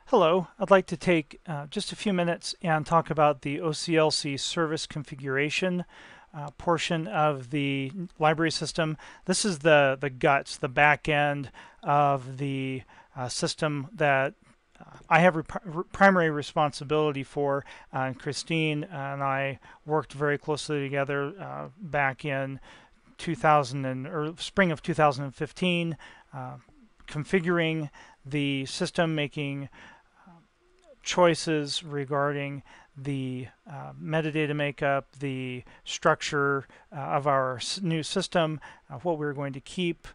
Hello, I'd like to take just a few minutes and talk about the OCLC service configuration portion of the library system. This is the guts, the back end of the system that I have primary responsibility for. Christine and I worked very closely together back in 2000 or spring of 2015, configuring the system, making choices regarding the metadata makeup, the structure of our new system, what we were going to keep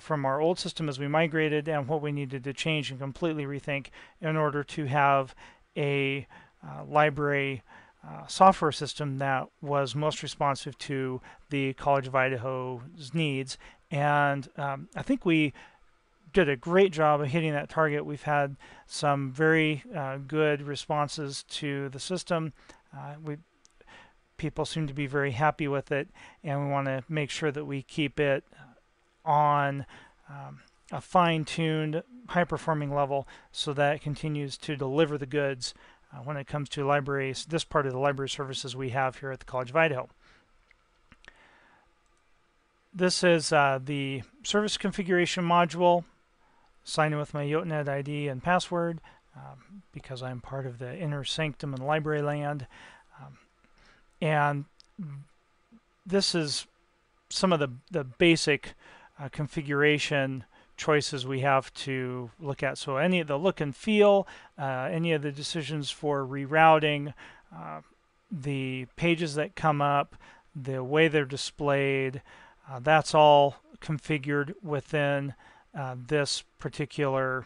from our old system as we migrated, and what we needed to change and completely rethink in order to have a library software system that was most responsive to the College of Idaho's needs. And I think we did a great job of hitting that target. We've had some very good responses to the system. People seem to be very happy with it, and we want to make sure that we keep it on a fine-tuned, high-performing level so that it continues to deliver the goods when it comes to libraries, this part of the library services we have here at the College of Idaho. This is the service configuration module. Sign in with my YOTNet ID and password because I'm part of the inner sanctum in library land. And this is some of the basic configuration choices we have to look at. So any of the look and feel, any of the decisions for rerouting, the pages that come up, the way they're displayed, that's all configured within this particular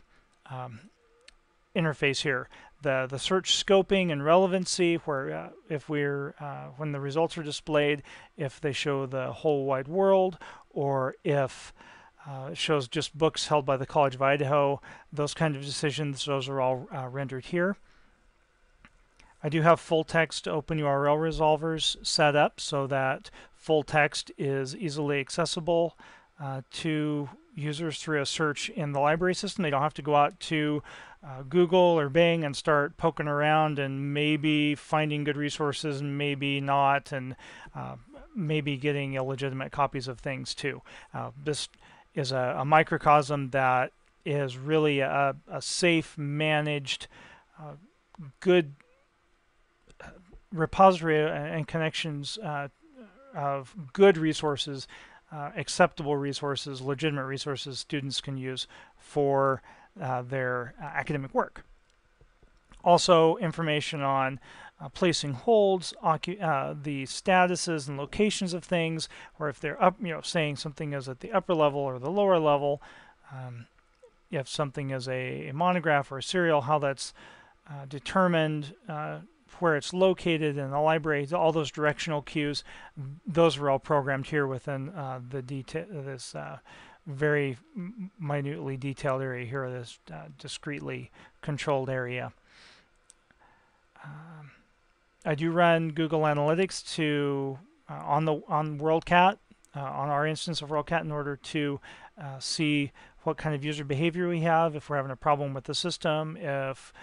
interface here. The search scoping and relevancy, where if we're when the results are displayed, if they show the whole wide world, or if it shows just books held by the College of Idaho, those kind of decisions, those are all rendered here. I do have full text open URL resolvers set up so that full text is easily accessible to users through a search in the library system. They don't have to go out to Google or Bing and start poking around and maybe finding good resources and maybe not, and maybe getting illegitimate copies of things too. This is a microcosm that is really a safe, managed, good repository and connections of good resources, acceptable resources, legitimate resources students can use for their academic work. Also, information on placing holds, the statuses and locations of things, or if they're up, saying something is at the upper level or the lower level, if something is a monograph or a serial, how that's determined, where it's located in the library, all those directional cues, those are all programmed here within the detail, this very minutely detailed area here, this discretely controlled area. I do run Google Analytics to on WorldCat, on our instance of WorldCat, in order to see what kind of user behavior we have, if we're having a problem with the system, if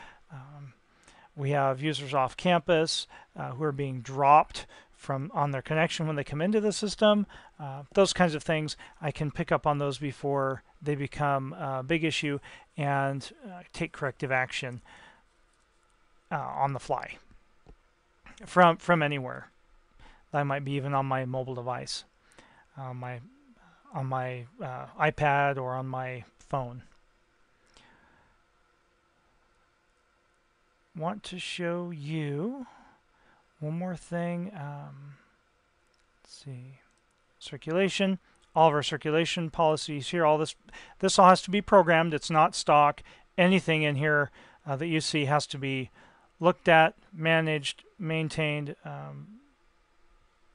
we have users off campus who are being dropped from on their connection when they come into the system. Those kinds of things, I can pick up on those before they become a big issue and take corrective action on the fly from anywhere. That might be even on my mobile device, on my iPad or on my phone. Want to show you one more thing. Let's see, circulation. All of our circulation policies here. All this all has to be programmed. It's not stock. Anything in here that you see has to be looked at, managed, maintained,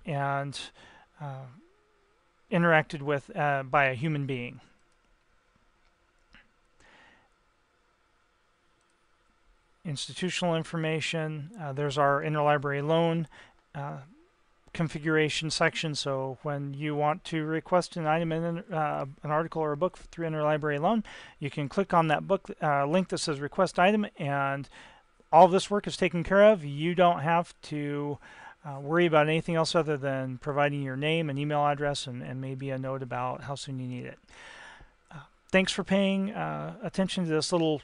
and interacted with by a human being. Institutional information. There's our interlibrary loan configuration section. So when you want to request an item in an article or a book through Interlibrary Loan, you can click on that book link that says request item, and all of this work is taken care of. You don't have to worry about anything else other than providing your name and email address and maybe a note about how soon you need it. Thanks for paying attention to this little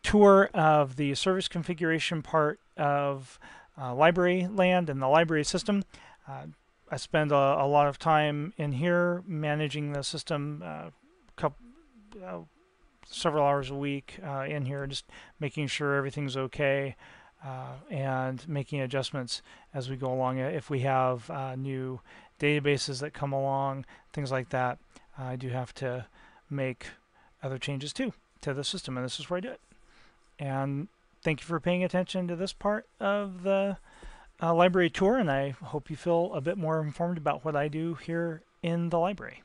tour of the service configuration part of library land and the library system. I spend a lot of time in here managing the system, several hours a week in here, just making sure everything's okay and making adjustments as we go along. If we have new databases that come along, things like that, I do have to make other changes too to the system, and this is where I do it. And thank you for paying attention to this part of the library tour, and I hope you feel a bit more informed about what I do here in the library.